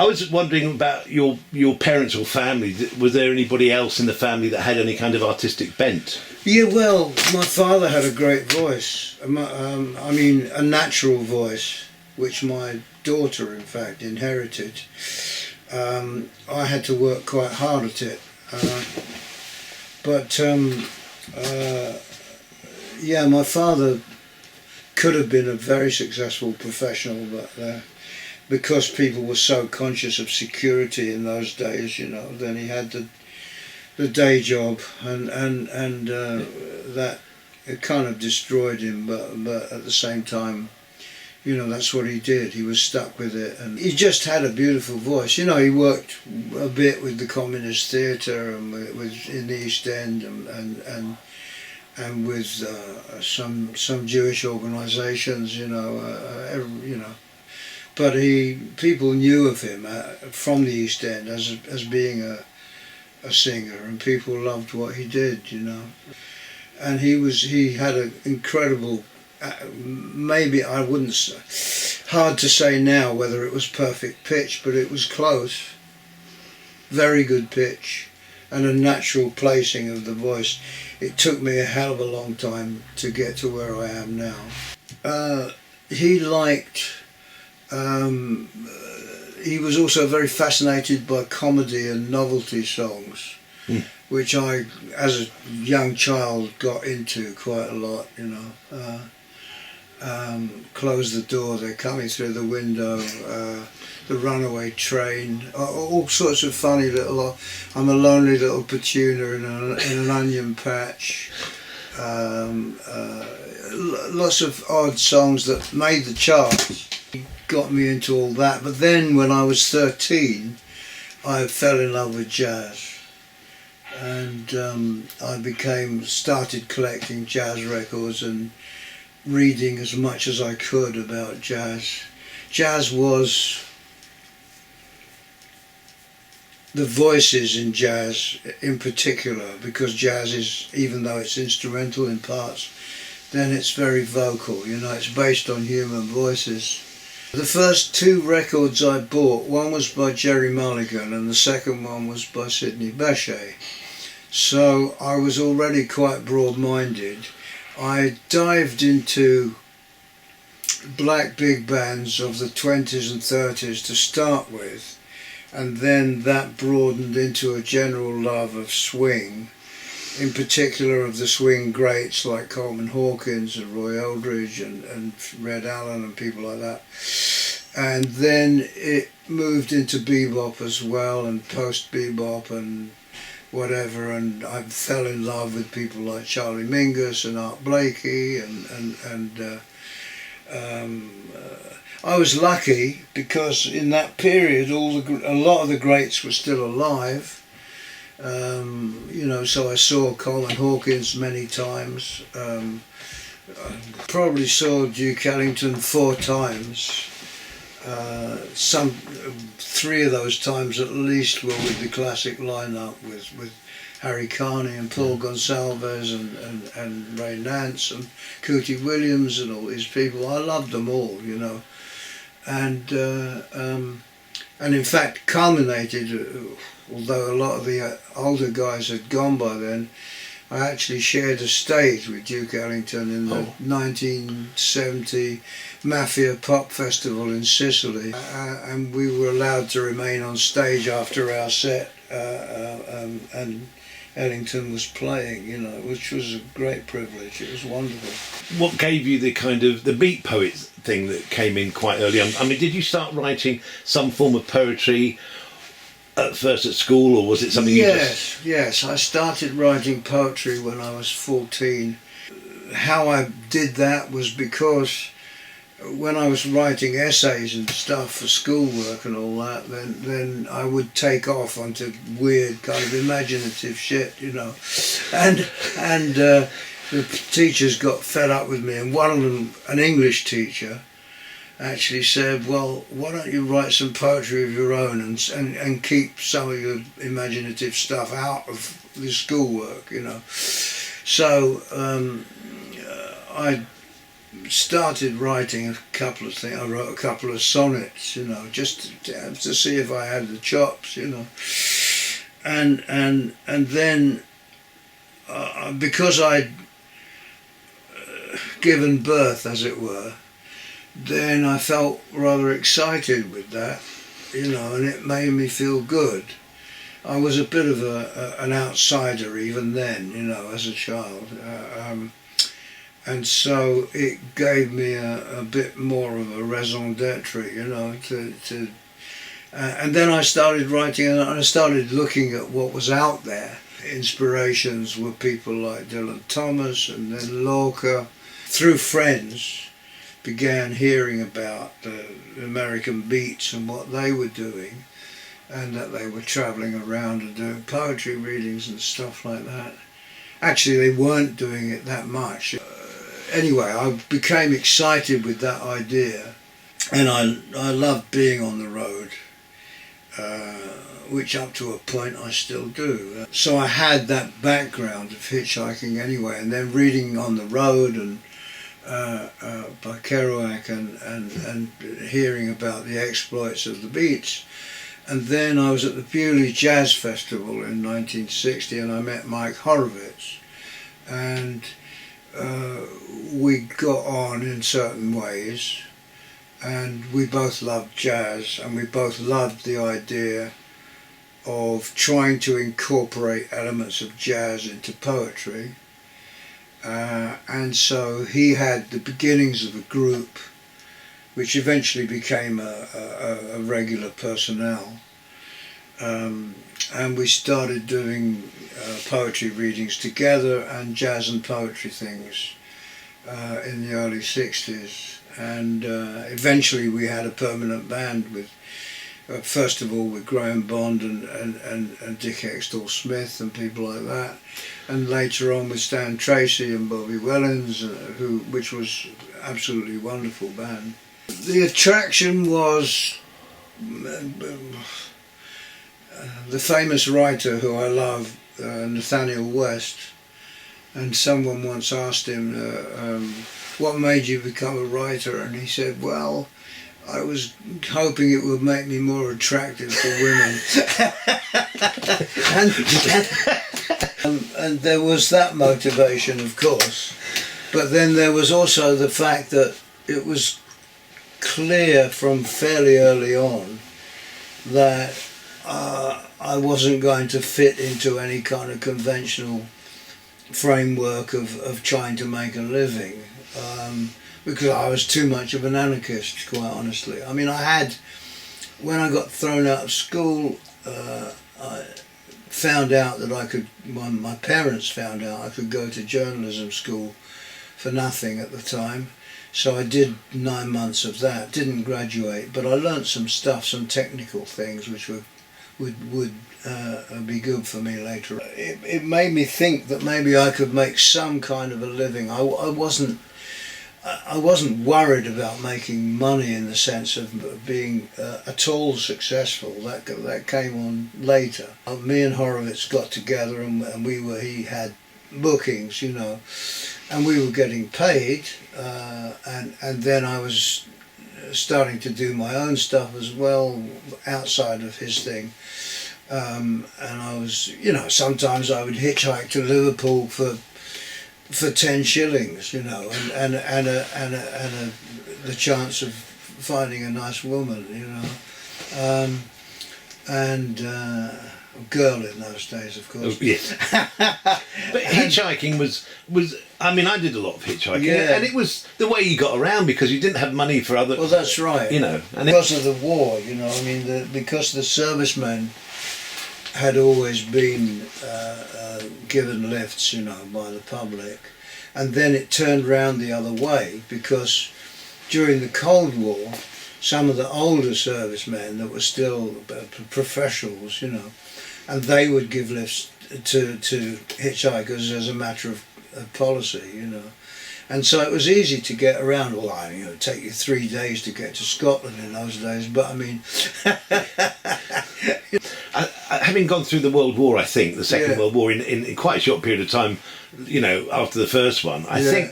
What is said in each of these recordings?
I was wondering about your parents or family. Was there anybody else in the family that had any kind of artistic bent? Yeah, well, my father had a great voice. I mean, a natural voice, which my daughter, in fact, inherited. I had to work quite hard at it. Yeah, my father could have been a very successful professional, but because people were so conscious of security in those days, you know, then he had the day job, and that it kind of destroyed him. But at the same time, you know, that's what he did. He was stuck with it, and he just had a beautiful voice. You know, he worked a bit with the Communist Theatre and with in the East End, and with some Jewish organisations. You know. But people knew of him from the East End as being a singer, and people loved what he did, you know. And he had an incredible, maybe I wouldn't say, hard to say now whether it was perfect pitch, but it was close. Very good pitch, and a natural placing of the voice. It took me a hell of a long time to get to where I am now. He liked. He was also very fascinated by comedy and novelty songs, which I, as a young child, got into quite a lot, you know. Close the Door, They're Coming Through the Window, The Runaway Train, all sorts of funny little, I'm a Lonely Little Petunia in an Onion Patch. Lots of odd songs that made the charts. Got me into all that, but then when I was 13 I fell in love with jazz, and I started collecting jazz records and reading as much as I could about jazz. Jazz was the voices in jazz in particular, because jazz is, even though it's instrumental in parts, then it's very vocal, you know, it's based on human voices. The first two records I bought, one was by Jerry Mulligan and the second one was by Sidney Bechet. So I was already quite broad-minded. I dived into black big bands of the 20s and 30s to start with, and then that broadened into a general love of swing, in particular of the swing greats like Coleman Hawkins and Roy Eldridge and Red Allen and people like that. And then it moved into bebop as well, and post-bebop and whatever, and I fell in love with people like Charlie Mingus and Art Blakey, and I was lucky because in that period a lot of the greats were still alive. You know, so I saw Coleman Hawkins many times. Probably saw Duke Ellington 4 times. Three of those times at least were with the classic lineup, with Harry Carney and Paul Gonsalves and Ray Nance and Cootie Williams and all these people. I loved them all, you know, and in fact culminated. Although a lot of the older guys had gone by then, I actually shared a stage with Duke Ellington in the 1970 Mafia Pop Festival in Sicily, and we were allowed to remain on stage after our set, and Ellington was playing, you know, which was a great privilege. It was wonderful. What gave you the kind of the beat poet thing that came in quite early on? I mean, did you start writing some form of poetry at first at school, or was it something Yes, I started writing poetry when I was 14. How I did that was because when I was writing essays and stuff for schoolwork and all that, then I would take off onto weird kind of imaginative shit, you know, and the teachers got fed up with me, and one of them, an English teacher, actually said, well, why don't you write some poetry of your own and keep some of your imaginative stuff out of the schoolwork, you know. So I started writing a couple of things. I wrote a couple of sonnets, you know, just to see if I had the chops, you know. And then because I'd given birth, as it were, then I felt rather excited with that, you know, and it made me feel good. I was a bit of an outsider even then, you know, as a child, and so it gave me a bit more of a raison d'etre, you know, and then I started writing, and I started looking at what was out there. Inspirations were people like Dylan Thomas and then Lorca. Through friends, began hearing about the American beats and what they were doing, and that they were travelling around and doing poetry readings and stuff like that. Actually, they weren't doing it that much. Anyway, I became excited with that idea, and I loved being on the road, which up to a point I still do. So I had that background of hitchhiking anyway, and then reading on the road and by Kerouac and hearing about the exploits of the Beats. And then I was at the Bewley Jazz Festival in 1960, and I met Mike Horowitz, and we got on in certain ways, and we both loved jazz, and we both loved the idea of trying to incorporate elements of jazz into poetry. And so he had the beginnings of a group which eventually became a regular personnel, and we started doing poetry readings together and jazz and poetry things in the early 60s, and eventually we had a permanent band with first of all with Graham Bond and Dick Extall Smith and people like that, and later on with Stan Tracy and Bobby Wellens, which was absolutely wonderful band. The attraction was the famous writer who I love, Nathaniel West, and someone once asked him, what made you become a writer? And he said, well, I was hoping it would make me more attractive to women. and there was that motivation, of course, but then there was also the fact that it was clear from fairly early on that I wasn't going to fit into any kind of conventional framework of trying to make a living, because I was too much of an anarchist, quite honestly. I mean, when I got thrown out of school, I found out that my parents found out I could go to journalism school for nothing at the time. So I did 9 months of that, didn't graduate, but I learnt some stuff, some technical things which would be good for me later. It made me think that maybe I could make some kind of a living. I wasn't worried about making money in the sense of being at all successful. That came on later. Me and Horowitz got together, and he had bookings, you know, and we were getting paid, and then I was starting to do my own stuff as well outside of his thing, and I was, you know, sometimes I would hitchhike to Liverpool for 10 shillings, you know, and the chance of finding a nice woman, you know, and a girl in those days, of course. Oh, yes. But hitchhiking was I mean, I did a lot of hitchhiking, yeah. and it was the way you got around because you didn't have money for other. Well, that's right. You know, and because of the war, you know, I mean, because the servicemen had always been given lifts, you know, by the public, and then it turned round the other way because during the Cold War, some of the older servicemen that were still professionals, you know, and they would give lifts to hitchhikers as a matter of policy, you know. And so it was easy to get around. Well, I mean, it would take you 3 days to get to Scotland in those days, but I mean... having gone through the World War, I think, the Second Yeah. World War, in quite a short period of time, you know, after the first one, I think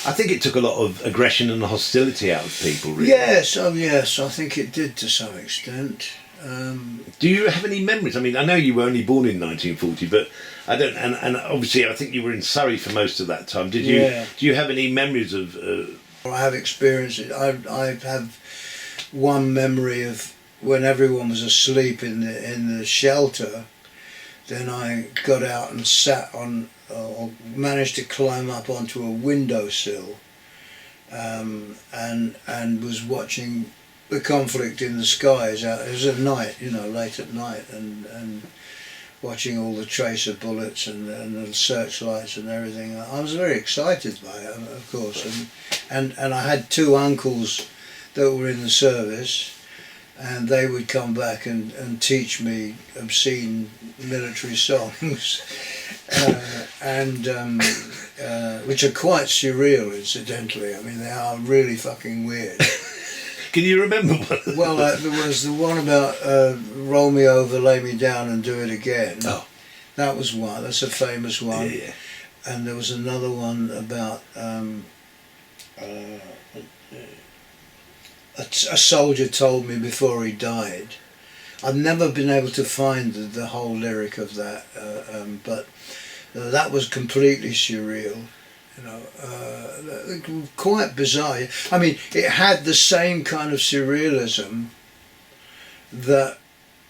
I think it took a lot of aggression and hostility out of people, really. Yes, oh yes, I think it did to some extent. Do you have any memories? I mean, I know you were only born in 1940, but I don't. And obviously, I think you were in Surrey for most of that time. Did you? Yeah. Do you have any memories of? I have experienced it. I have one memory of when everyone was asleep in the shelter. Then I got out and sat on, or managed to climb up onto a windowsill, and was watching the conflict in the skies. It was at night, late at night, and watching all the tracer bullets and the searchlights and everything. I was very excited by it, of course, and I had two uncles that were in the service, and they would come back and teach me obscene military songs, which are quite surreal, incidentally. I mean, they are really fucking weird. Can you remember one? Well, there was the one about roll me over, lay me down and do it again. Oh. That was one, that's a famous one. Yeah. And there was another one about a soldier told me before he died. I've never been able to find the whole lyric of that, but that was completely surreal. Quite bizarre. I mean, it had the same kind of surrealism that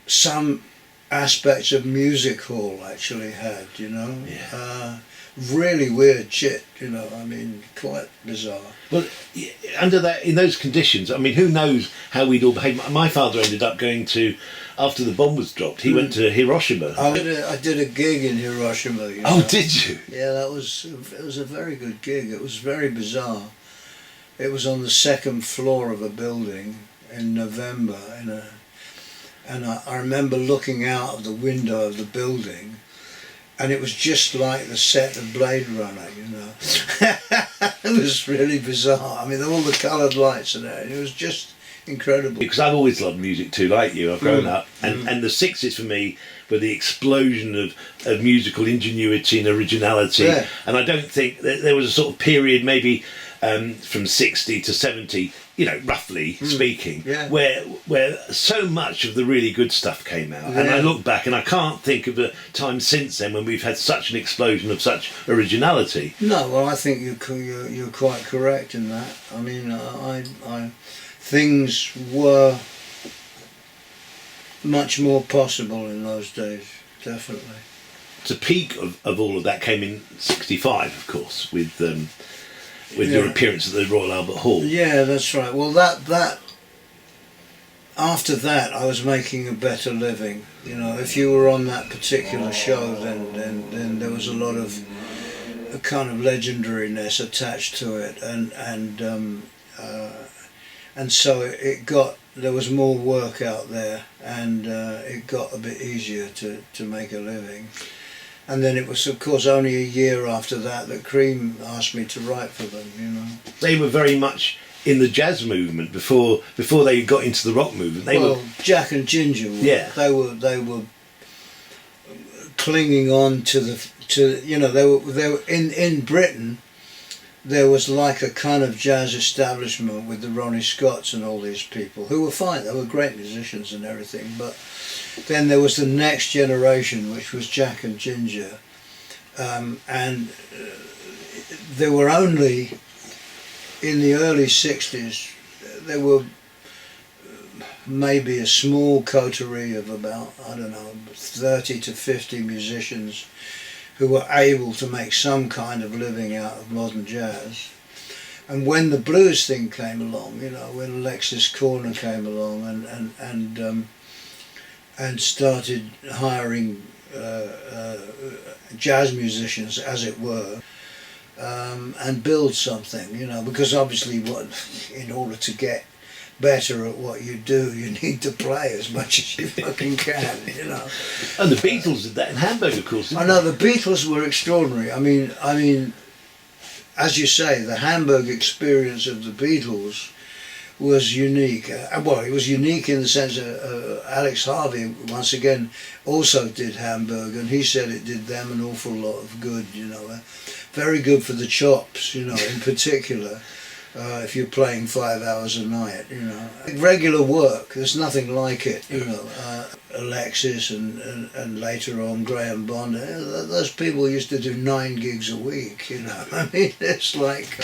some aspects of music hall actually had, Yeah. Really weird shit, I mean, quite bizarre. Well, under in those conditions, I mean, who knows how we'd all behave. My father ended up going to, after the bomb was dropped, he went to Hiroshima. I did a gig in Hiroshima. Oh, did you? Yeah, it was a very good gig. It was very bizarre. It was on the second floor of a building in November, and I remember looking out of the window of the building, and it was just like the set of Blade Runner, It was really bizarre. I mean, all the coloured lights and everything. It was just incredible. Because I've always loved music too, like you. I've grown up, and the 60s for me were the explosion of musical ingenuity and originality. Yeah. And I don't think there was a sort of period, maybe from 60 to 70, roughly speaking, Yeah. where so much of the really good stuff came out. Yeah. And I look back and I can't think of a time since then when we've had such an explosion of such originality. No, well, I think you're quite correct in that. I mean, things were much more possible in those days, definitely. The peak of all of that came in 65, of course, with your appearance at the Royal Albert Hall. Yeah, that's right. Well, that after that, I was making a better living. If you were on that particular show, then there was a lot of a kind of legendariness attached to it, and so there was more work out there, and it got a bit easier to make a living. And then it was, of course, only a year after that Cream asked me to write for them. They were very much in the jazz movement before they got into the rock movement. Jack and Ginger were. Yeah. They were clinging on to they were in Britain. There was like a kind of jazz establishment with the Ronnie Scotts and all these people who were fine. They were great musicians and everything, but then there was the next generation, which was Jack and Ginger, and there were only, in the early 60s, there were maybe a small coterie of about, 30 to 50 musicians who were able to make some kind of living out of modern jazz. And when the blues thing came along, when Alexis Corner came along and started hiring jazz musicians, as it were, and build something, because obviously in order to get better at what you do, you need to play as much as you fucking can, And the Beatles did that in Hamburg, of course. I know, the Beatles were extraordinary. I mean, as you say, the Hamburg experience of the Beatles was unique. Well, it was unique in the sense that Alex Harvey, once again, also did Hamburg, and he said it did them an awful lot of good, you know. Very good for the chops, you know, in particular, if you're playing 5 hours a night, you know. Regular work, there's nothing like it, you know. Alexis and later on Graham Bond, those people used to do 9 gigs a week, you know. I mean, it's like...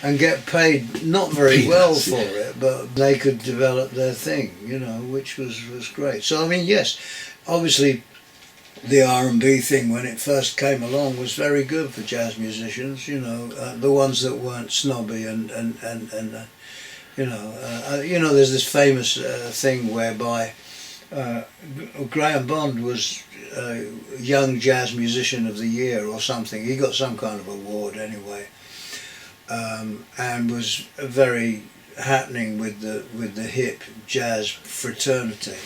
and get paid not very well for it, but they could develop their thing, you know, which was great. So I mean, yes, obviously the R&B thing when it first came along was very good for jazz musicians, you know, the ones that weren't snobby and you know, there's this famous thing whereby Graham Bond was Young Jazz Musician of the Year or something. He got some kind of award anyway. And was very happening with the hip jazz fraternity.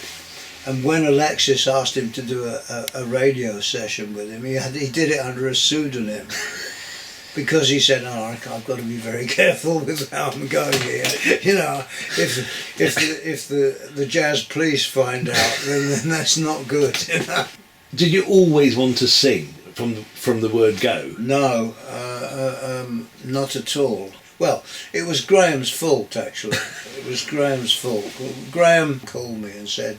And when Alexis asked him to do a radio session with him, he did it under a pseudonym because he said, "Oh, I've got to be very careful with how I'm going here. You know, if the jazz police find out, then that's not good." You know? Did you always want to sing from the word go? No, not at all. Well, it was Graham's fault, actually. It was Graham's fault. Graham called me and said,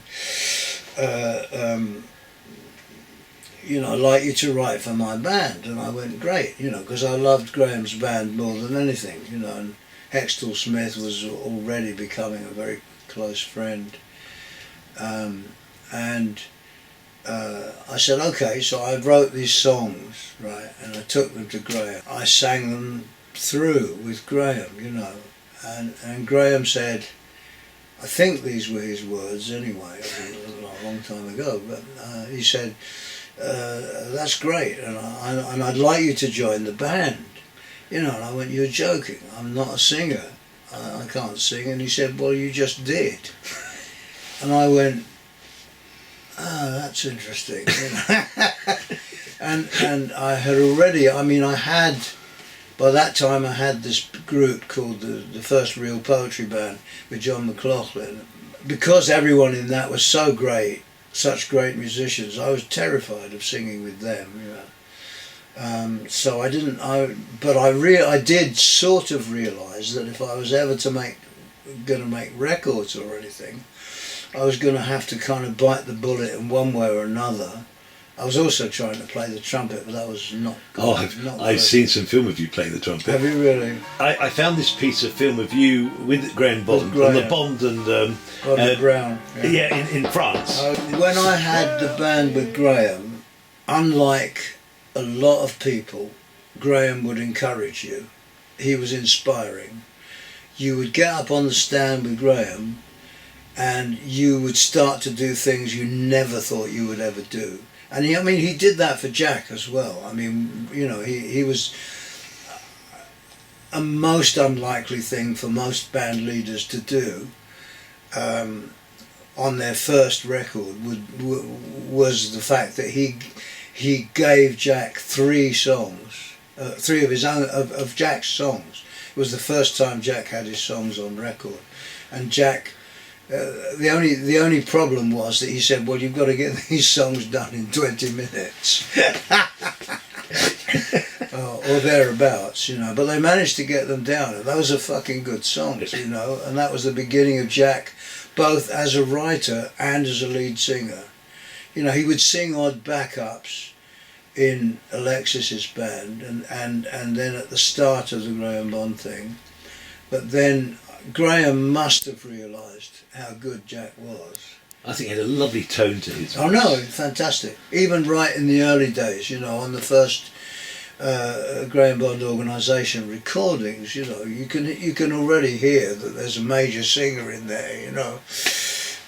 you know, I'd like you to write for my band. And I went, great, you know, because I loved Graham's band more than anything, you know, and Hextall Smith was already becoming a very close friend. I said, okay, so I wrote these songs, right, and I took them to Graham. I sang them through with Graham, you know, and Graham said, I think these were his words anyway, a long time ago, but he said, that's great, and I'd like you to join the band, you know, and I went, you're joking, I'm not a singer, I can't sing, and he said, well, you just did, and I went, oh, that's interesting, you know. and I had already, I mean, by that time I had this group called the First Real Poetry Band with John McLaughlin. Because everyone in that was so great, such great musicians, I was terrified of singing with them, you know. So I didn't, but I did sort of realise that if I was ever going to make records or anything, I was going to have to kind of bite the bullet in one way or another. I was also trying to play the trumpet, but that was not good. Oh, I've seen some film of you playing the trumpet. Have you really? I found this piece of film of you with Graham Bond, on the Bond and Brown. Yeah, in France. When I had the band with Graham, unlike a lot of people, Graham would encourage you. He was inspiring. You would get up on the stand with Graham and you would start to do things you never thought you would ever do. And he did that for Jack as well. I mean, you know, he was a most unlikely thing for most band leaders to do on their first record was the fact that he gave Jack 3 songs, 3 of his own, of Jack's songs. It was the first time Jack had his songs on record, and Jack. The only problem was that he said, well, you've got to get these songs done in 20 minutes or thereabouts, you know, but they managed to get them down, and those are fucking good songs, you know, and that was the beginning of Jack both as a writer and as a lead singer. You know, he would sing odd backups in Alexis's band and then at the start of the Graham Bond thing, but then Graham must have realised how good Jack was. I think he had a lovely tone to his voice. Oh no, fantastic. Even right in the early days, you know, on the first Graham Bond organisation recordings, you know, you can already hear that there's a major singer in there, you know.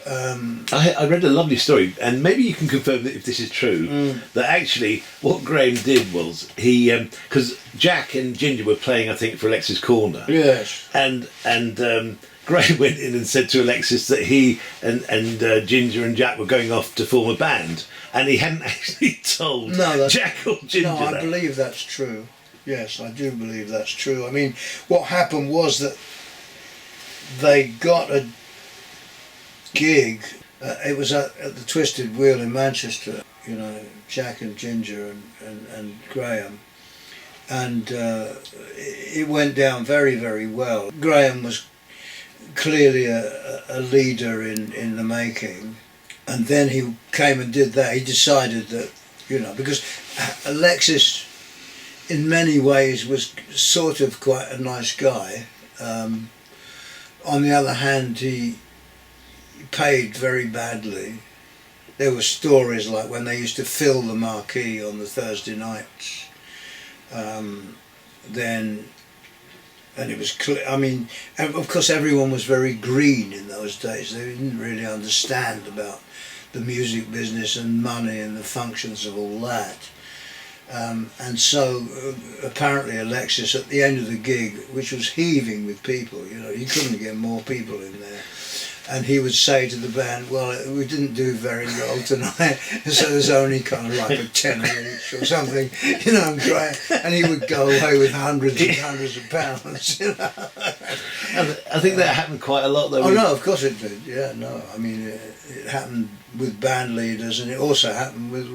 I read a lovely story, and maybe you can confirm that if this is true, that actually what Graham did was he, because Jack and Ginger were playing, I think, for Alexis Corner. Yes. And Graham went in and said to Alexis that he and Ginger and Jack were going off to form a band, and he hadn't actually told Jack or Ginger. No, I believe that's true. Yes, I do believe that's true. I mean, what happened was that they got a gig. It was at the Twisted Wheel in Manchester. You know, Jack and Ginger and Graham. And it went down very, very well. Graham was clearly a leader in the making. And then he came and did that. He decided that, you know, because Alexis in many ways was sort of quite a nice guy. On the other hand, he paid very badly. There were stories like when they used to fill the marquee on the Thursday nights, then, and it was clear, I mean, of course everyone was very green in those days. They didn't really understand about the music business and money and the functions of all that. And so apparently Alexis at the end of the gig, which was heaving with people, you know, you couldn't get more people in there, and he would say to the band, well, we didn't do very well tonight, so there's only kind of like a tenner each or something, you know, and he would go away with hundreds and hundreds of pounds, you know. I think that happened quite a lot though. Oh no, of course it did, yeah, no, I mean, it happened with band leaders, and it also happened with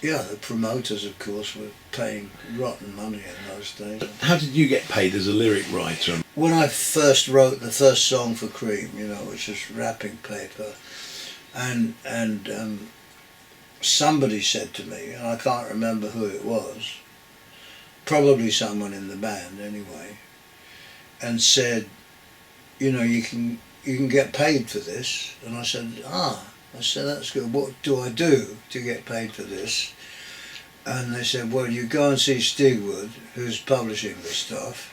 yeah, the promoters, of course, were paying rotten money in those days. How did you get paid as a lyric writer? When I first wrote the first song for Cream, you know, which was Wrapping Paper, and somebody said to me, and I can't remember who it was, probably someone in the band anyway, and said, you know, you can get paid for this. And I said, I said, that's good. What do I do to get paid for this? And they said, well, you go and see Stigwood, who's publishing this stuff,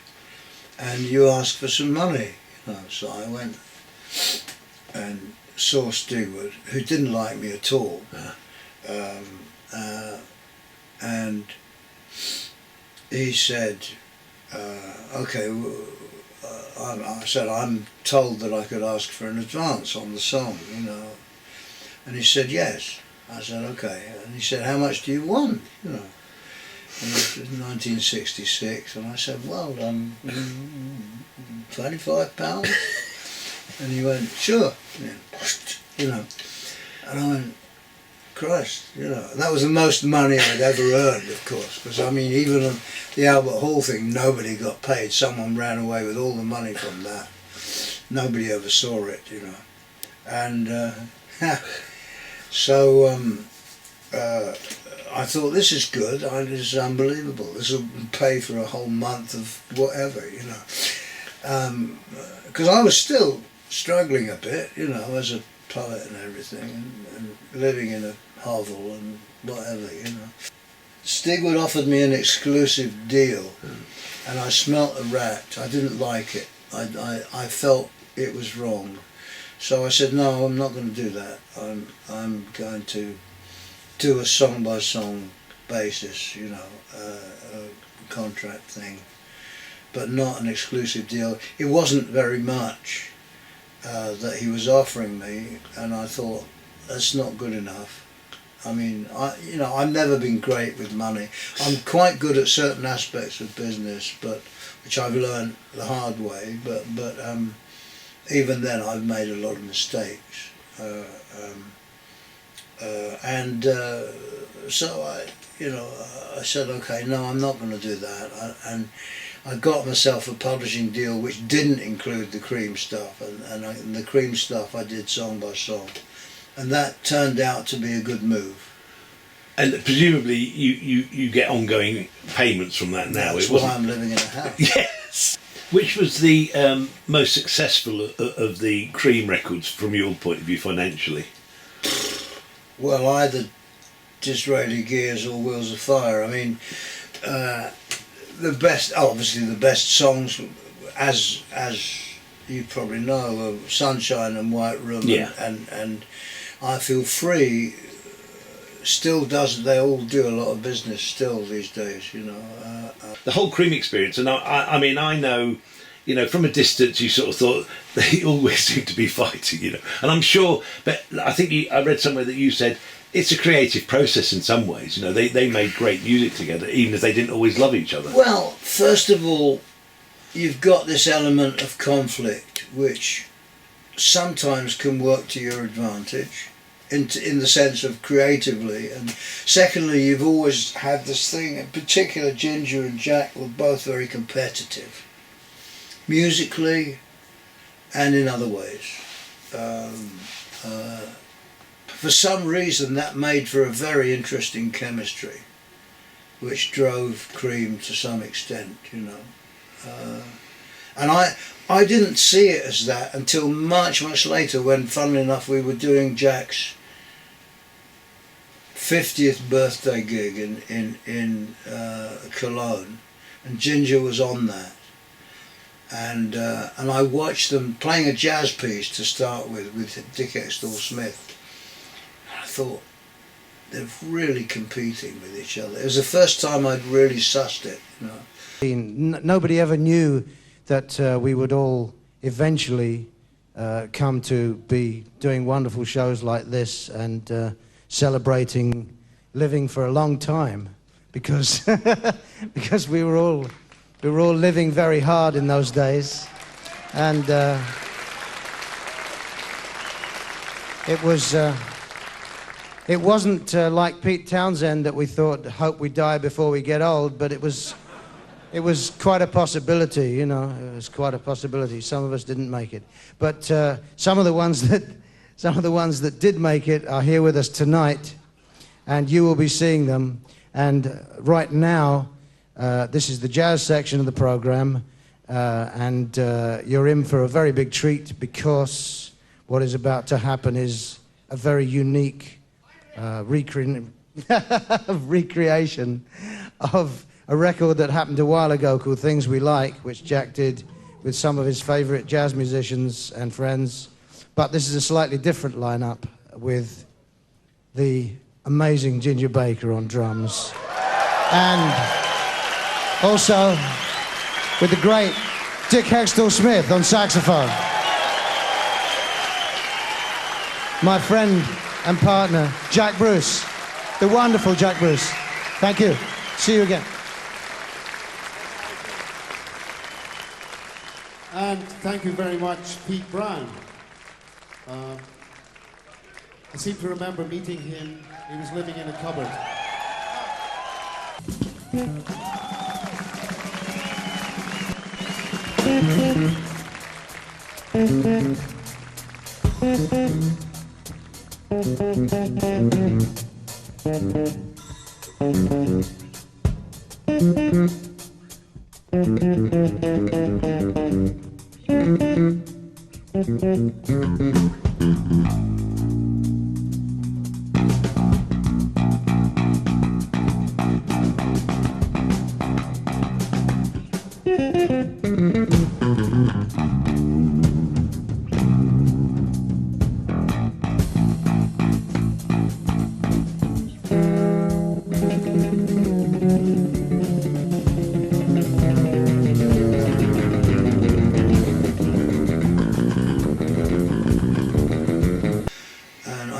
and you ask for some money. You know, so I went and saw Stigwood, who didn't like me at all. And he said, okay, I said, I'm told that I could ask for an advance on the song, you know. And he said, yes. I said, okay. And he said, how much do you want? You know. And it was 1966. And I said, well, £25. And he went, sure. You know. And I went, Christ, you know. And that was the most money I'd ever earned, of course. Because, I mean, even on the Albert Hall thing, nobody got paid. Someone ran away with all the money from that. Nobody ever saw it, you know. And so I thought, this is good, this is unbelievable, this will pay for a whole month of whatever, you know. Because I was still struggling a bit, you know, as a poet and everything, and living in a hovel and whatever, you know. Stigwood offered me an exclusive deal, and I smelt a rat. I didn't like it. I felt it was wrong. So I said, no, I'm not going to do that. I'm going to do a song-by-song basis, you know, a contract thing, but not an exclusive deal. It wasn't very much that he was offering me, and I thought, that's not good enough. I mean, you know, I've never been great with money. I'm quite good at certain aspects of business, but which I've learned the hard way, but even then I've made a lot of mistakes, and so I said, okay, no, I'm not going to do that, and I got myself a publishing deal which didn't include the Cream stuff, and the Cream stuff I did song by song, and that turned out to be a good move. And presumably you get ongoing payments from that now. That's why I'm living in a house. Yes. Which was the most successful of the Cream records from your point of view financially? Well, either Disraeli Gears or Wheels of Fire. I mean, the best songs, as you probably know, are Sunshine and White Room, yeah. and I Feel Free. Still doesn't. They all do a lot of business still these days, you know. The whole Cream experience, and I mean, I know, you know, from a distance, you sort of thought they always seem to be fighting, you know. And I'm sure, but I think I read somewhere that you said it's a creative process in some ways. You know, they made great music together, even if they didn't always love each other. Well, first of all, you've got this element of conflict which sometimes can work to your advantage in the sense of creatively, and secondly you've always had this thing, in particular Ginger and Jack were both very competitive musically and in other ways. For some reason that made for a very interesting chemistry which drove Cream to some extent, you know. And I didn't see it as that until much later, when funnily enough we were doing Jack's 50th birthday gig in Cologne, and Ginger was on that, and I watched them playing a jazz piece to start with Dick Extall Smith. I thought they're really competing with each other. It was the first time I'd really sussed it, you know. Nobody ever knew that we would all eventually come to be doing wonderful shows like this and celebrating living for a long time, because because we were all living very hard in those days, and it wasn't like Pete Townsend that we thought, hope we die before we get old, but it was quite a possibility, you know. It was quite a possibility. Some of us didn't make it, but some of the ones that did make it are here with us tonight, and you will be seeing them. And right now, this is the jazz section of the program, and you're in for a very big treat, because what is about to happen is a very unique recreation of a record that happened a while ago called Things We Like, which Jack did with some of his favorite jazz musicians and friends. But this is a slightly different lineup, with the amazing Ginger Baker on drums, and also with the great Dick Extall Smith on saxophone. My friend and partner, Jack Bruce, the wonderful Jack Bruce. Thank you. See you again. And thank you very much, Pete Brown. I seem to remember meeting him. He was living in a cupboard.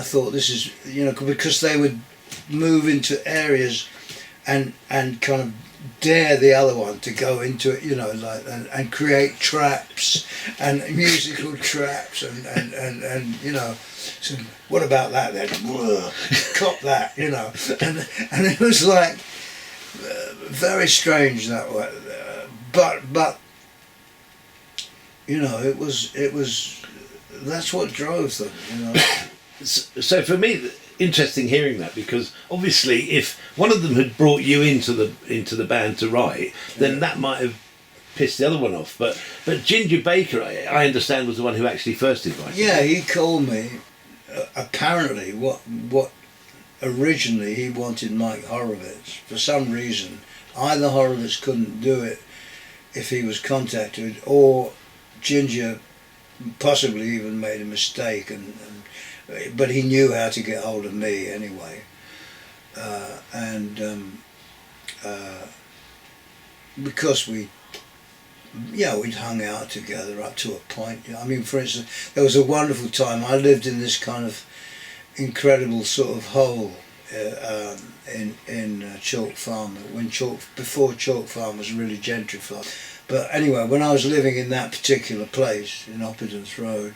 Thought this is, you know, because they would move into areas and kind of dare the other one to go into it, you know, like and create traps and musical traps and you know, so what about that then? Cop that, you know, and it was like very strange that way, but you know, it was that's what drove them, you know. So for me, interesting hearing that, because obviously if one of them had brought you into the band to write, then that might have pissed the other one off. But Ginger Baker, I understand, was the one who actually first invited you. Yeah, he called me. Apparently, what originally he wanted Mike Horowitz. For some reason, either Horowitz couldn't do it if he was contacted, or Ginger possibly even made a mistake, but he knew how to get hold of me anyway, because we'd hung out together up to a point. I mean, for instance, there was a wonderful time. I lived in this kind of incredible sort of hole in Chalk Farm, before Chalk Farm was really gentrified. But anyway, when I was living in that particular place in Oppidance Road,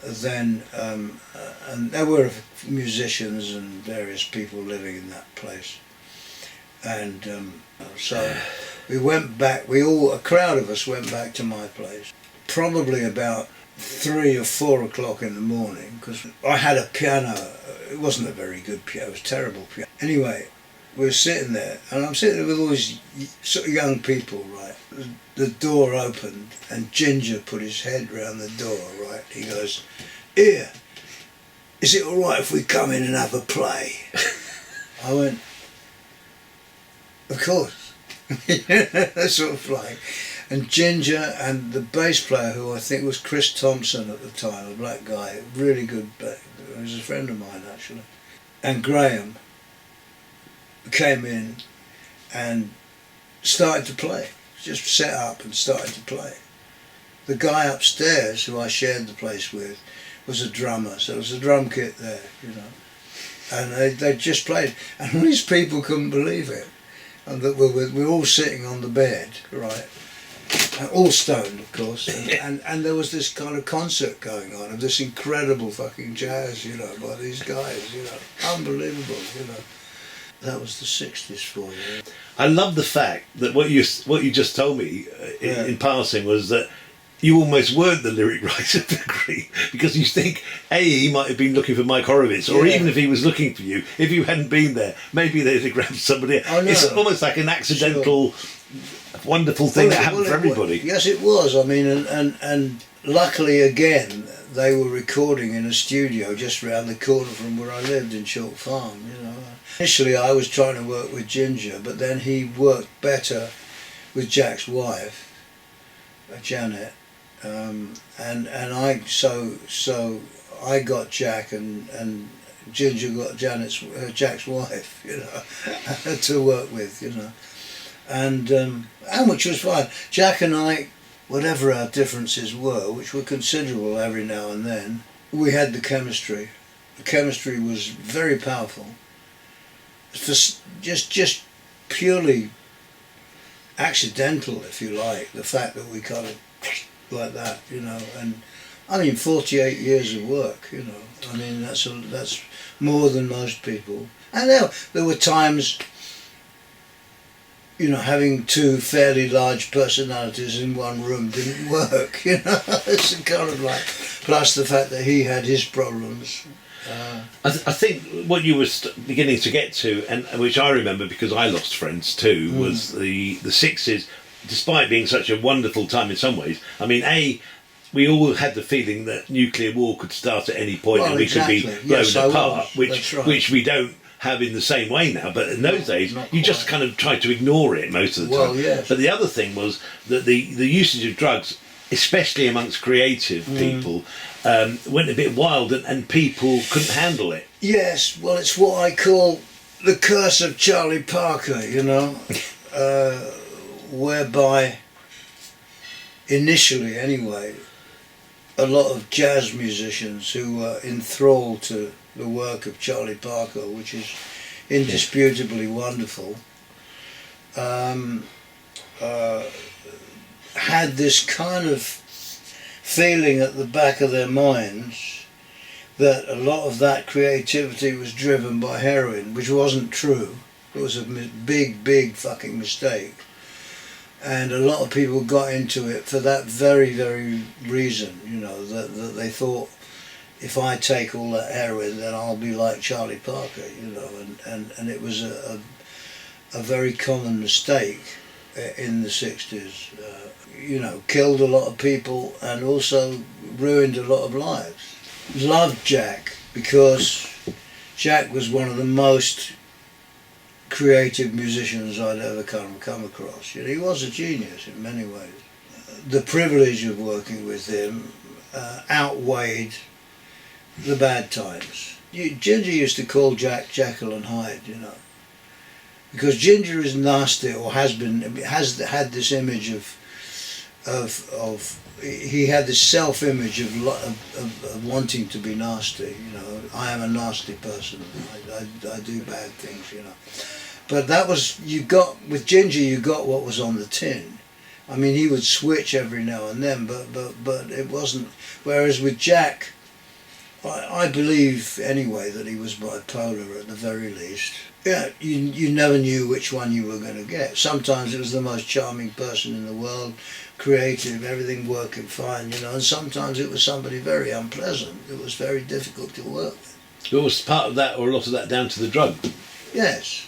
then and there were musicians and various people living in that place, and so we went back. A crowd of us went back to my place, probably about 3 or 4 o'clock in the morning, because I had a piano. It wasn't a very good piano. It was a terrible piano. Anyway, we were sitting there, and I'm sitting there with all these sort of young people, right? The door opened, and Ginger put his head round the door, right? He goes, "Here, is it all right if we come in and have a play?" I went, "Of course." That sort of play. And Ginger and the bass player, who I think was Chris Thompson at the time, a black guy, really good, he was a friend of mine actually, and Graham came in and started to play. Just set up and started to play. The guy upstairs, who I shared the place with, was a drummer, so there was a drum kit there, you know. And they just played, and all these people couldn't believe it. And that we were all sitting on the bed, right, all stoned, of course, and there was this kind of concert going on of this incredible fucking jazz, you know, by these guys, you know, unbelievable, you know. That was the 60s for you. I love the fact that what you just told me in passing was that you almost weren't the lyric writer for Green, because you think he might have been looking for Mike Horowitz, or even if he was looking for you, if you hadn't been there, maybe they'd have grabbed somebody else. Oh, no. It's almost like an accidental, wonderful thing that happened for everybody. Yes, it was. I mean, and luckily again, they were recording in a studio just round the corner from where I lived in Chalk Farm, you know. Initially I was trying to work with Ginger, but then he worked better with Jack's wife, Janet, and I so I got Jack and Ginger got Jack's wife, you know, to work with, you know, and which was fine. Jack and I, whatever our differences were, which were considerable every now and then, we had the chemistry. The chemistry was very powerful. For just purely accidental, if you like, the fact that we kind of like that, you know, and I mean 48 years of work, you know, I mean that's more than most people. And there were times, you know, having two fairly large personalities in one room didn't work, you know. It's kind of like, plus the fact that he had his problems. I think what you were beginning to get to, and which I remember because I lost friends too, was the 60s, despite being such a wonderful time in some ways. I mean, we all had the feeling that nuclear war could start at any point, and we could be blown apart, which we don't have in the same way now. But in those days, you just kind of tried to ignore it most of the time. Yes. But the other thing was that the usage of drugs, especially amongst creative people, went a bit wild, and people couldn't handle it. Yes, well, it's what I call the curse of Charlie Parker, you know, whereby initially anyway, a lot of jazz musicians who were enthralled to the work of Charlie Parker, which is indisputably wonderful, had this kind of feeling at the back of their minds that a lot of that creativity was driven by heroin, which wasn't true. It was a big fucking mistake. And a lot of people got into it for that very, very reason, you know, that they thought, if I take all that heroin, then I'll be like Charlie Parker, you know, and it was a very common mistake in the 60s. You know, killed a lot of people and also ruined a lot of lives. Loved Jack because Jack was one of the most creative musicians I'd ever come across. You know, he was a genius in many ways. The privilege of working with him outweighed the bad times. Ginger used to call Jack Jekyll and Hyde, you know, because Ginger is nasty, or has had this image of he had this self-image of wanting to be nasty, you know. I am a nasty person. I do bad things, you know. But that was, with Ginger you got what was on the tin, I mean, he would switch every now and then, but it wasn't. Whereas with Jack, I believe anyway that he was bipolar at the very least. Yeah, you never knew which one you were going to get. Sometimes it was the most charming person in the world, creative, everything working fine, you know, and sometimes it was somebody very unpleasant. It was very difficult to work with. But was part of that, or a lot of that, down to the drug? Yes,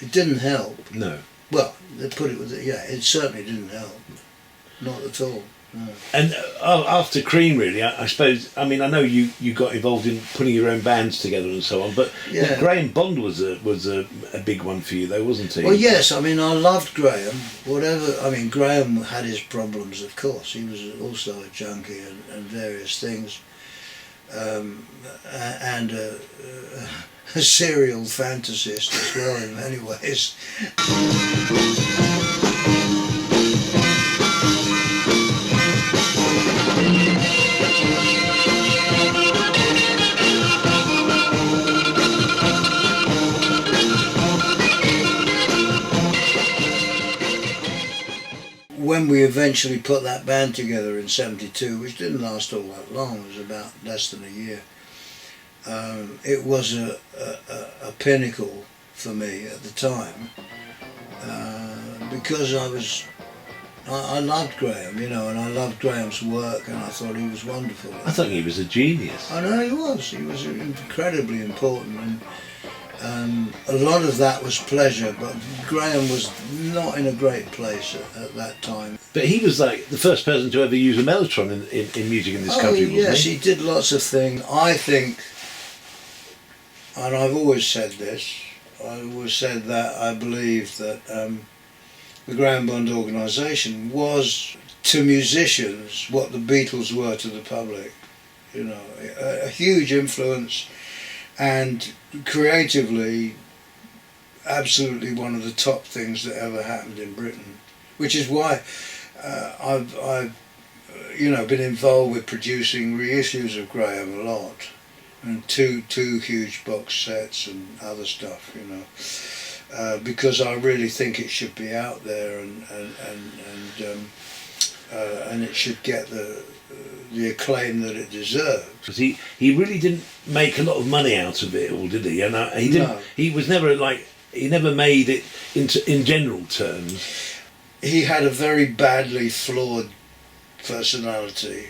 it didn't help. No. Well, they put it with it. Yeah, it certainly didn't help. Not at all. No. And after Cream, really, I suppose. I mean, I know you got involved in putting your own bands together and so on, but Yeah. Graham Bond was a big one for you, though, wasn't he? Well, yes. I mean, I loved Graham. Whatever. I mean, Graham had his problems, of course. He was also a junkie and various things, and a serial fantasist as well in many ways. When we eventually put that band together in '72, which didn't last all that long, it was about less than a year, it was a pinnacle for me at the time, because I loved Graham, you know, and I loved Graham's work, and I thought he was wonderful. I thought he was a genius. I know he was. He was incredibly important, and a lot of that was pleasure, but Graham was not in a great place at that time. But he was like the first person to ever use a mellotron in music in this country, wasn't yes, he? he did lots of things. I think, and I've always said this, I always said that I believe that the Graham Bond organisation was to musicians what the Beatles were to the public. You know, a huge influence, and creatively absolutely one of the top things that ever happened in Britain, which is why I've you know, been involved with producing reissues of Graham a lot, and two huge box sets and other stuff, you know, because I really think it should be out there, and it should get the acclaim that it deserves. Because he really didn't make a lot of money out of it all, did he? And he didn't. No. He was never like, he never made it in general terms. He had a very badly flawed personality.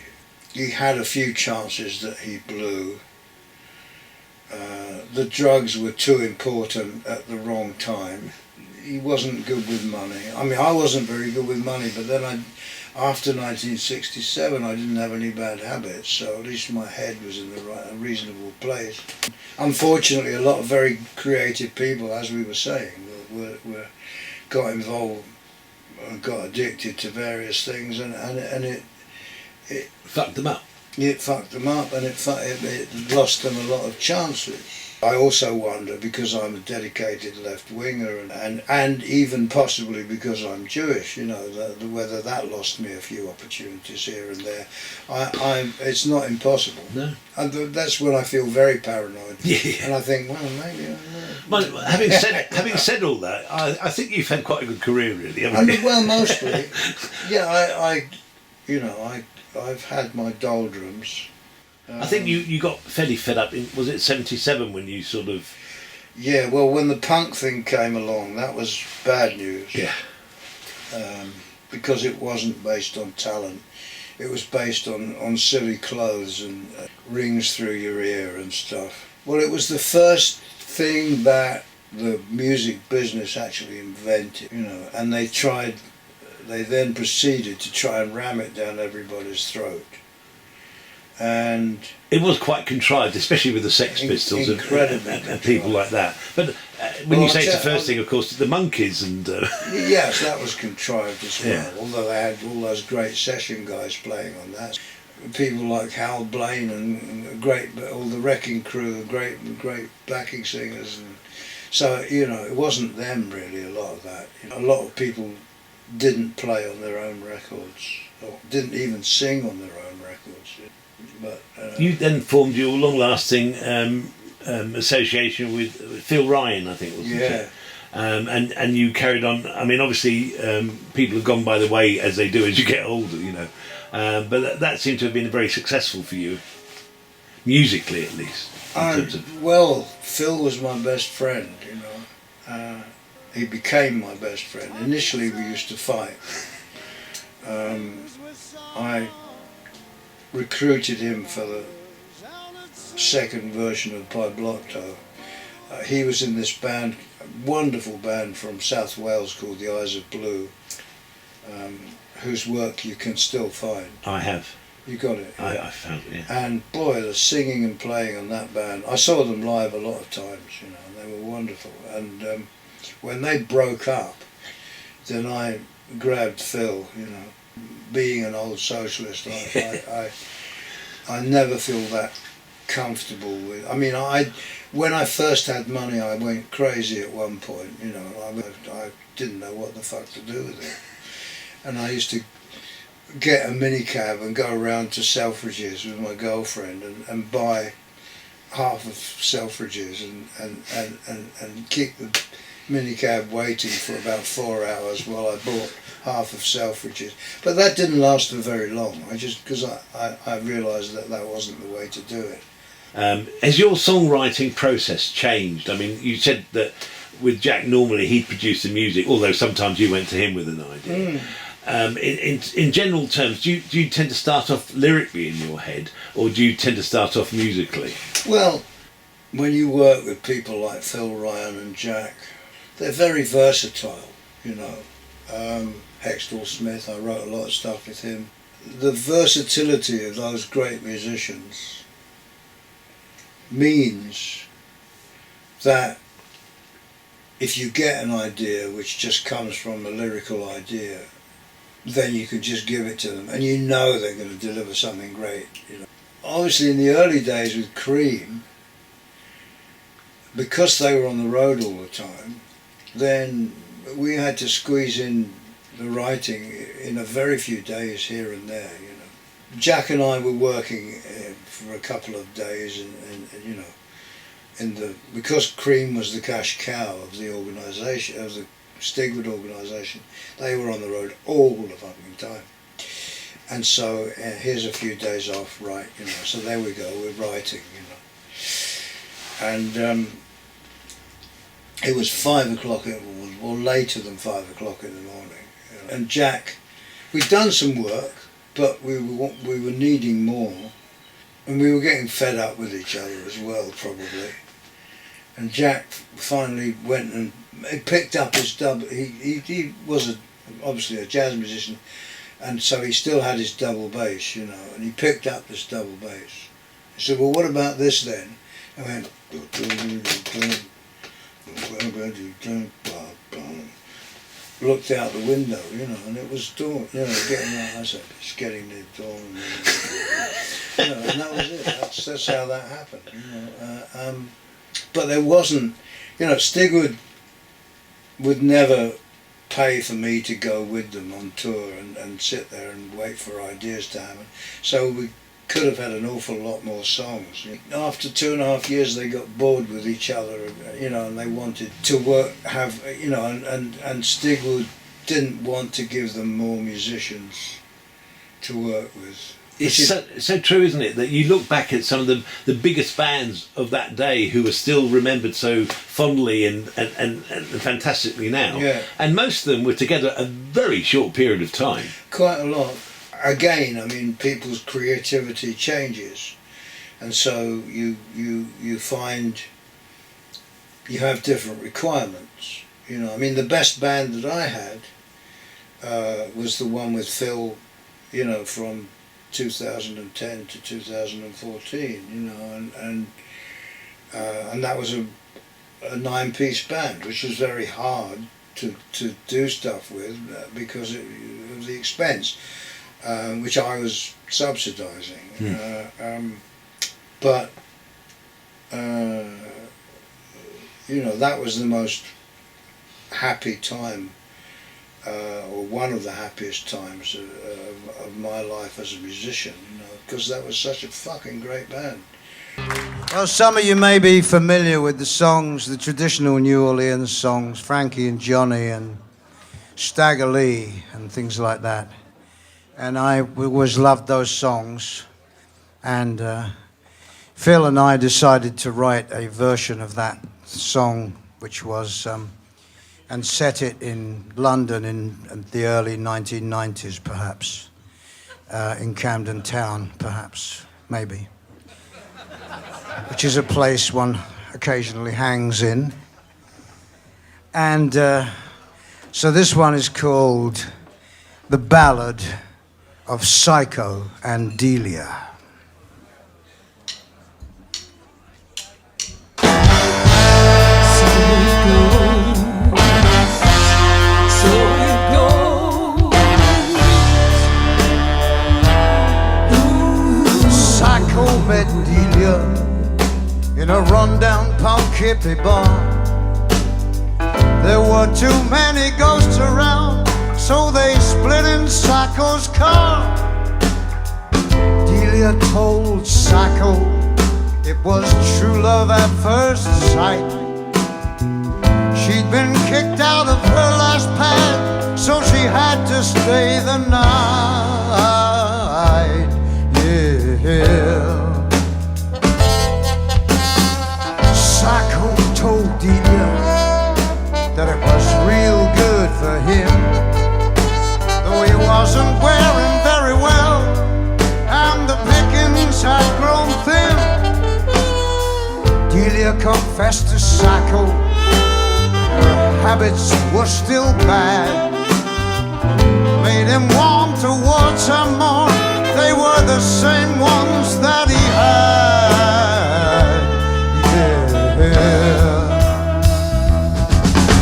He had a few chances that he blew. The drugs were too important at the wrong time. He wasn't good with money. I mean, I wasn't very good with money, but then after 1967, I didn't have any bad habits, so at least my head was in the right, a reasonable place. Unfortunately, a lot of very creative people, as we were saying, were got involved and got addicted to various things, and it Fucked them up. it fucked them up, and it lost them a lot of chances. I also wonder, because I'm a dedicated left-winger, and even possibly because I'm Jewish, you know, whether that lost me a few opportunities here and there. It's not impossible. No. And that's when I feel very paranoid. Yeah. And I think, well, maybe. Having said all that, I think you've had quite a good career, really, haven't you? Well, mostly. Yeah, I've had my doldrums. I think you got fairly fed up was it 77 when you sort of... Yeah, well, when the punk thing came along, that was bad news. Yeah. Because it wasn't based on talent. It was based on silly clothes and rings through your ear and stuff. Well, it was the first thing that the music business actually invented, you know, and they then proceeded to try and ram it down everybody's throat. And it was quite contrived, especially with the Sex Pistols and people like that. But when you say it's the first thing, of course, the Monkees and... Yes, that was contrived as well, Yeah. although they had all those great session guys playing on that. People like Hal Blaine and all the Wrecking Crew, great backing singers. And so, you know, it wasn't them really, a lot of that. You know, a lot of people didn't play on their own records, or didn't even sing on their own records. But you then formed your long-lasting association with Phil Ryan, I think, wasn't yeah. it? and you carried on. I mean, obviously, people have gone by the way as they do as you get older, you know. But that seemed to have been very successful for you, musically at least. Well, Phil was my best friend, you know. He became my best friend. Initially, we used to fight. I recruited him for the second version of Pi Blotto. He was in this band, a wonderful band from South Wales called the Eyes of Blue, whose work you can still find. I have. You got it? Yeah. I found it, yeah. And boy, the singing and playing on that band, I saw them live a lot of times, you know, and they were wonderful. And when they broke up, then I grabbed Phil, you know. Being an old socialist, I never feel that comfortable with. I mean, when I first had money, I went crazy at one point. You know, I didn't know what the fuck to do with it, and I used to get a minicab and go around to Selfridges with my girlfriend and buy half of Selfridges and keep the minicab waiting for about 4 hours while I bought half of Selfridges. But that didn't last for very long. Because I realised that wasn't the way to do it. Has your songwriting process changed? I mean, you said that with Jack normally he'd produce the music, although sometimes you went to him with an idea. In general terms, do you tend to start off lyrically in your head, or do you tend to start off musically? Well, when you work with people like Phil Ryan and Jack, they're very versatile, you know. Hextall Smith, I wrote a lot of stuff with him. The versatility of those great musicians means that if you get an idea which just comes from a lyrical idea, then you can just give it to them and you know they're going to deliver something great, you know. Obviously in the early days with Cream, because they were on the road all the time, then we had to squeeze in the writing in a very few days here and there, you know. Jack and I were working for a couple of days and you know, because Cream was the cash cow of the organisation, of the Stigwood organisation, they were on the road all the fucking time. And so here's a few days off, right, you know, so there we go, we're writing, you know. And it was 5 o'clock, or later than 5 o'clock in the morning. You know. And Jack, we'd done some work, but we were needing more. And we were getting fed up with each other as well, probably. And Jack finally went and picked up his double. He was obviously a jazz musician, and so he still had his double bass, you know, and he picked up this double bass. He said, well, what about this then? I went, looked out the window, you know, and it was dawn, you know, getting out. I said, it's getting near dawn. You know, and that was it. That's how that happened, you know. But there wasn't, you know, Stigwood would never pay for me to go with them on tour and sit there and wait for ideas to happen. So we could have had an awful lot more songs. After 2.5 years they got bored with each other, you know, and they wanted to work, you know, and Stigwood didn't want to give them more musicians to work with. It's so true, isn't it, that you look back at some of the biggest bands of that day who are still remembered so fondly and fantastically now. Yeah. And most of them were together a very short period of time. Quite a lot. Again, I mean, people's creativity changes, and so you find you have different requirements. You know, I mean, the best band that I had was the one with Phil, you know, from 2010 to 2014, you know, and that was a 9-piece band, which was very hard to do stuff with because of the expense, which I was subsidising. But you know, that was the most happy time, or one of the happiest times of my life as a musician, you know, because that was such a fucking great band. Well, some of you may be familiar with the songs, the traditional New Orleans songs, Frankie and Johnny and Stagger Lee and things like that. And I always loved those songs. And Phil and I decided to write a version of that song, which was, and set it in London in the early 1990s, perhaps, in Camden Town, perhaps, maybe, which is a place one occasionally hangs in. And so this one is called The Ballad of Psycho and Delia. Psycho met Delia in a rundown punk hippie bar. There were too many ghosts around, so they split in Psycho's car. Delia told Psycho it was true love at first sight. She'd been kicked out of her last pad, so she had to stay the night. Yeah. Psycho told Delia that it was real good for him, though he wasn't wearing very well and the pickings had grown thin. Delia confessed to Psycho her habits were still bad, made him warm towards her more. They were the same ones that he had. Yeah.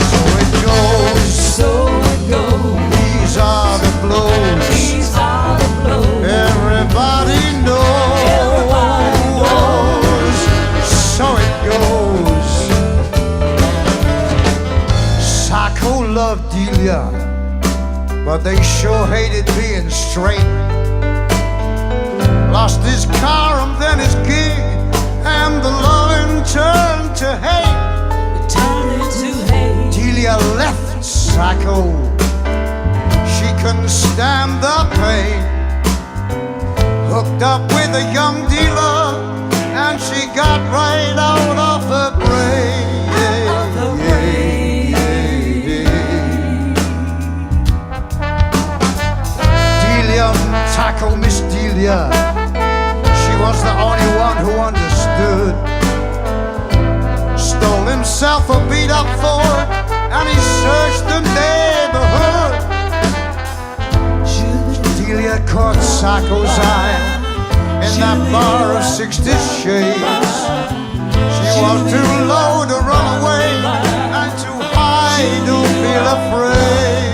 So it goes. These are the blows. Everybody knows. So it goes. Psycho loved Delia, but they sure hated being straight. Lost his car and then his gig, and the loving turned to hate. Delia left Psycho. She couldn't stand the pain. Hooked up with a young dealer, and she got right out of her brain. Delia, Psycho, Miss Delia. She was the only one who understood. Stole himself a beat-up Ford, and he searched the neighborhood. Delia caught Psycho's eye in that bar of 60 shades. She was too low to run away and too high to feel afraid.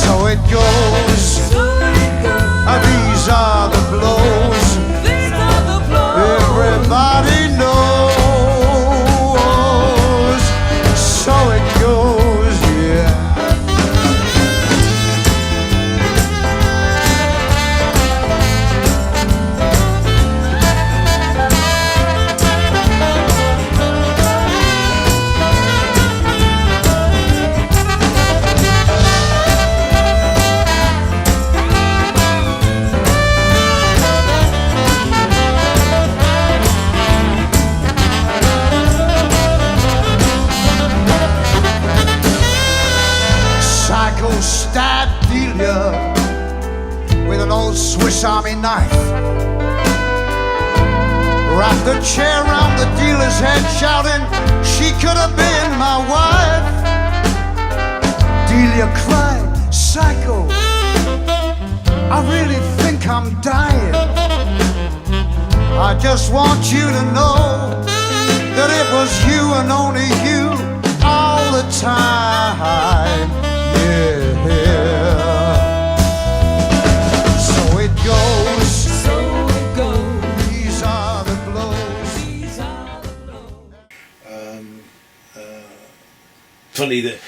So it goes. These are the blows. Everybody knows. So it goes, yeah. Stabbed Delia with an old Swiss Army knife. Wrapped a chair around the dealer's head, shouting, "She could have been my wife." Delia cried, "Psycho, I really think I'm dying. I just want you to know that it was you and only you all the time." So it goes. These are the blows. funny that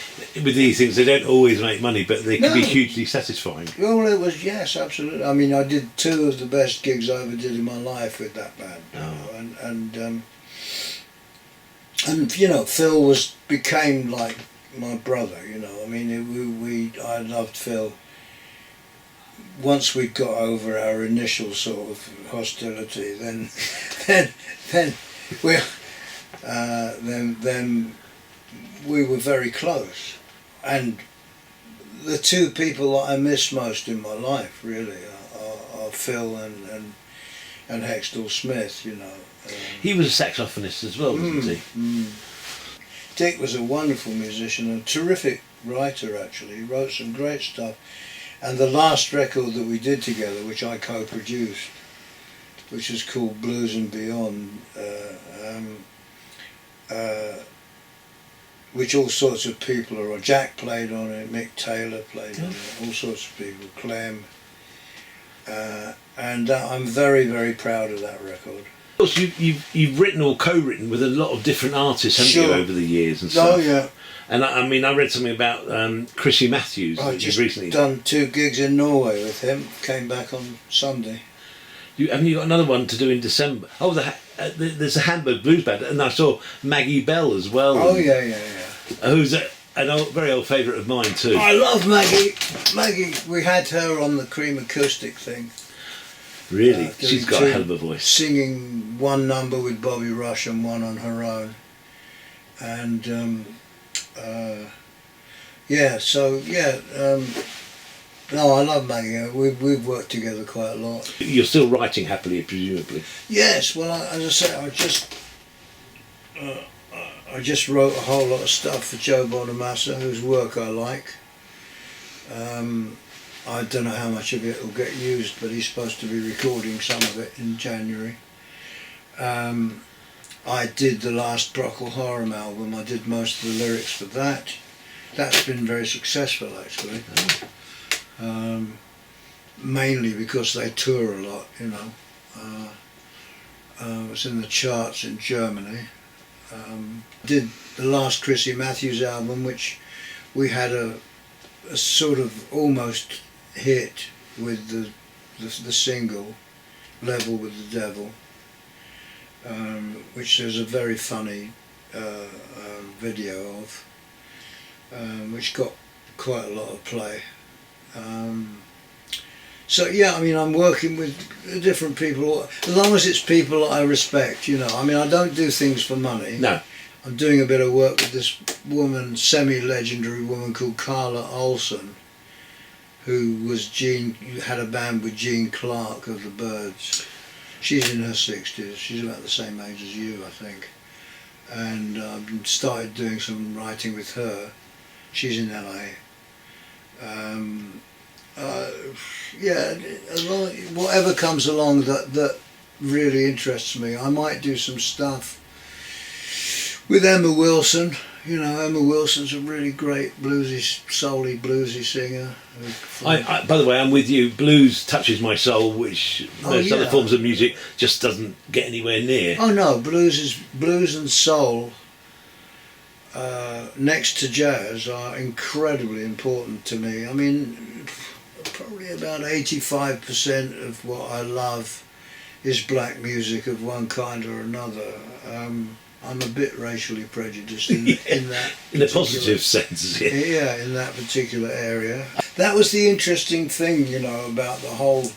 with these things they don't always make money, but they can be No. hugely satisfying. Well, it was, yes, absolutely. I mean, I did 2 of the best gigs I ever did in my life with that band. You know, and you know, Phil became like my brother. You know, I mean, I loved Phil. Once we got over our initial sort of hostility, then we then we were very close, and the 2 people that I miss most in my life really are Phil and Hextall Smith. You know, He was a saxophonist as well, wasn't he? Dick was a wonderful musician and a terrific writer. Actually, he wrote some great stuff. And the last record that we did together, which I co-produced, which is called Blues and Beyond, which all sorts of people are on. Jack played on it, Mick Taylor played on it, all sorts of people, Clem. And I'm very, very proud of that record. Of course, you've written or co-written with a lot of different artists, haven't you, Sure. over the years and stuff? Oh yeah. And I mean, I read something about Chrissy Matthews. I that just you've recently done 2 gigs in Norway with him, came back on Sunday. Haven't you got another one to do in December? Oh, there's a Hamburg blues band, and I saw Maggie Bell as well. Oh yeah. Who's an very old favourite of mine too. I love Maggie. Maggie, we had her on the Cream acoustic thing. Really, she's doing got a 2, hell of a voice. Singing 1 number with Bobby Rush and 1 on her own. And no, I love Maggie. We've worked together quite a lot. You're still writing happily, presumably. Yes, well, as I say, I just wrote a whole lot of stuff for Joe Bonamassa, whose work I like. I don't know how much of it will get used, but he's supposed to be recording some of it in January. I did the last Procol Harum album. I did most of the lyrics for that. That's been very successful, actually. Mainly because they tour a lot, you know. It's in the charts in Germany. Did the last Chrissy Matthews album, which we had a sort of almost hit with the single Level with the Devil, which there's a very funny video of, which got quite a lot of play. So yeah, I mean, I'm working with different people, as long as it's people that I respect, you know. I mean, I don't do things for money. No. I'm doing a bit of work with this woman, semi-legendary woman called Carla Olsen, who had a band with Gene Clark of the Byrds. She's in her 60s, she's about the same age as you, I think. And I've started doing some writing with her. She's in LA. Yeah, whatever comes along that really interests me. I might do some stuff with Emma Wilson. You know, Emma Wilson's a really great bluesy, soul-y bluesy singer. By the way, I'm with you. Blues touches my soul, which most other yeah. forms of music just doesn't get anywhere near. Oh no, blues and soul, next to jazz, are incredibly important to me. I mean, probably about 85% of what I love is black music of one kind or another. I'm a bit racially prejudiced in that. In a positive sense, yeah. Yeah, in that particular area. That was the interesting thing, you know, about the whole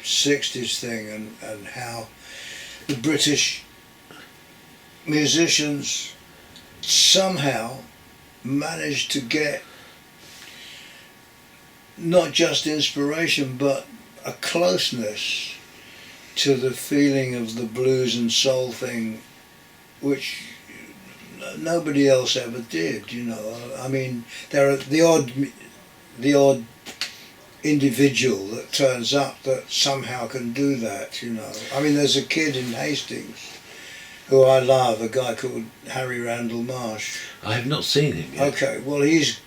60s thing and how the British musicians somehow managed to get not just inspiration but a closeness to the feeling of the blues and soul thing which nobody else ever did, you know. I mean, there are the odd individual that turns up that somehow can do that, you know. I mean, there's a kid in Hastings who I love, a guy called Harry Randall Marsh. I have not seen him yet. Okay, well, he's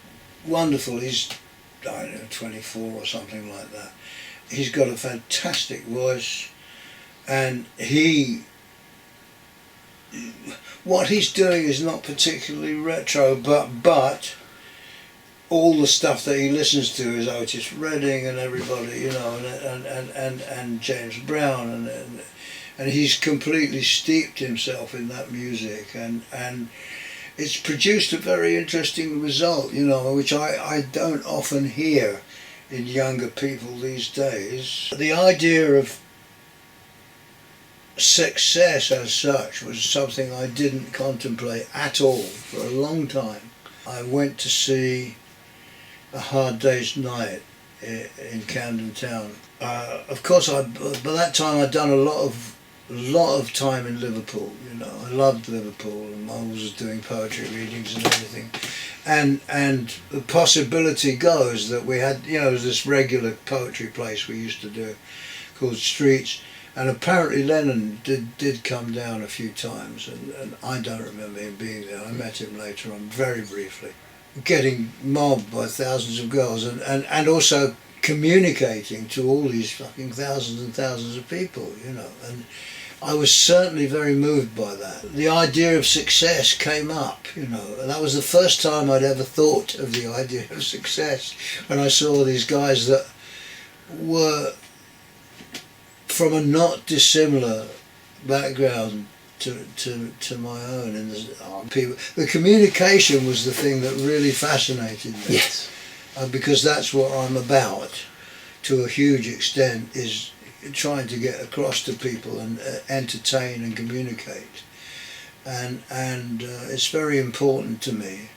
wonderful. He's, I don't know, 24 or something like that. He's got a fantastic voice, and what he's doing is not particularly retro, but all the stuff that he listens to is Otis Redding and everybody, you know, and James Brown, and he's completely steeped himself in that music, and it's produced a very interesting result, you know, which I don't often hear in younger people these days. The idea of success as such was something I didn't contemplate at all for a long time. I went to see A Hard Day's Night in Camden Town. Of course, by that time I'd done a lot of time in Liverpool. You know, I loved Liverpool, and I was doing poetry readings and everything. And the possibility goes that we had, you know, this regular poetry place we used to do called Streets. And apparently Lennon did come down a few times, and I don't remember him being there. I met him later on, very briefly. Getting mobbed by thousands of girls, and also communicating to all these fucking thousands and thousands of people, you know. And I was certainly very moved by that. The idea of success came up, you know, and that was the first time I'd ever thought of the idea of success, when I saw these guys that were from a not dissimilar background to my own, and the communication was the thing that really fascinated me. Yes. Because that's what I'm about, to a huge extent, is trying to get across to people and entertain and communicate, and it's very important to me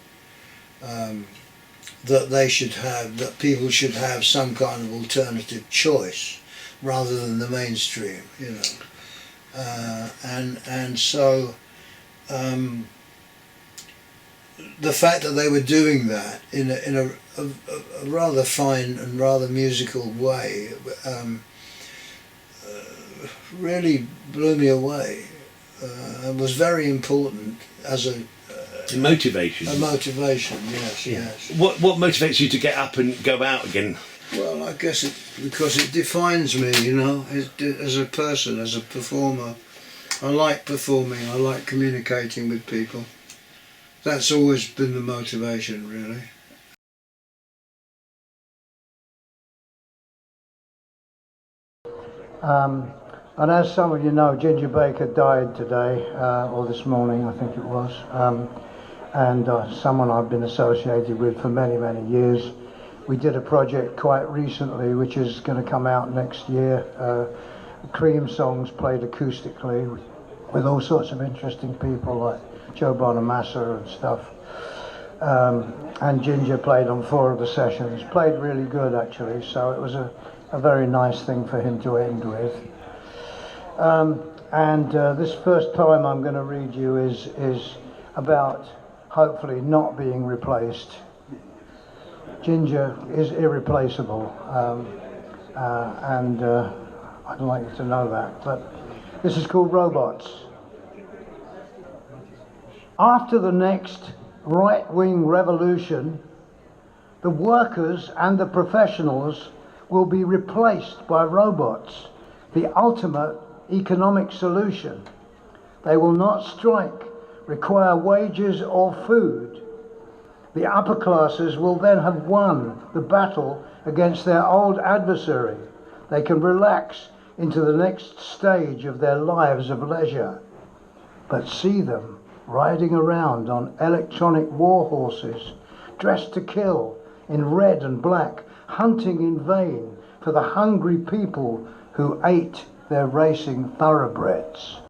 that people should have some kind of alternative choice rather than the mainstream, you know. And so the fact that they were doing that in a rather fine and rather musical way really blew me away, and was very important as a motivation. A motivation, yes, yeah. Yes. What motivates you to get up and go out again? Well, I guess because it defines me, you know, as a person, as a performer. I like performing, I like communicating with people. That's always been the motivation, really. And as some of you know, Ginger Baker died today, or this morning, I think it was, and someone I've been associated with for many, many years. We did a project quite recently, which is going to come out next year, Cream songs played acoustically with all sorts of interesting people like Joe Bonamassa and stuff. And Ginger played on 4 of the sessions, played really good actually, so it was a very nice thing for him to end with. This first poem I'm going to read you is about hopefully not being replaced. Ginger is irreplaceable, and I'd like you to know that. But this is called Robots. After the next right-wing revolution, the workers and the professionals will be replaced by robots, the ultimate economic solution. They will not strike, require wages or food. The upper classes will then have won the battle against their old adversary. They can relax into the next stage of their lives of leisure. But see them riding around on electronic war horses, dressed to kill in red and black, hunting in vain for the hungry people who ate their racing thoroughbreds.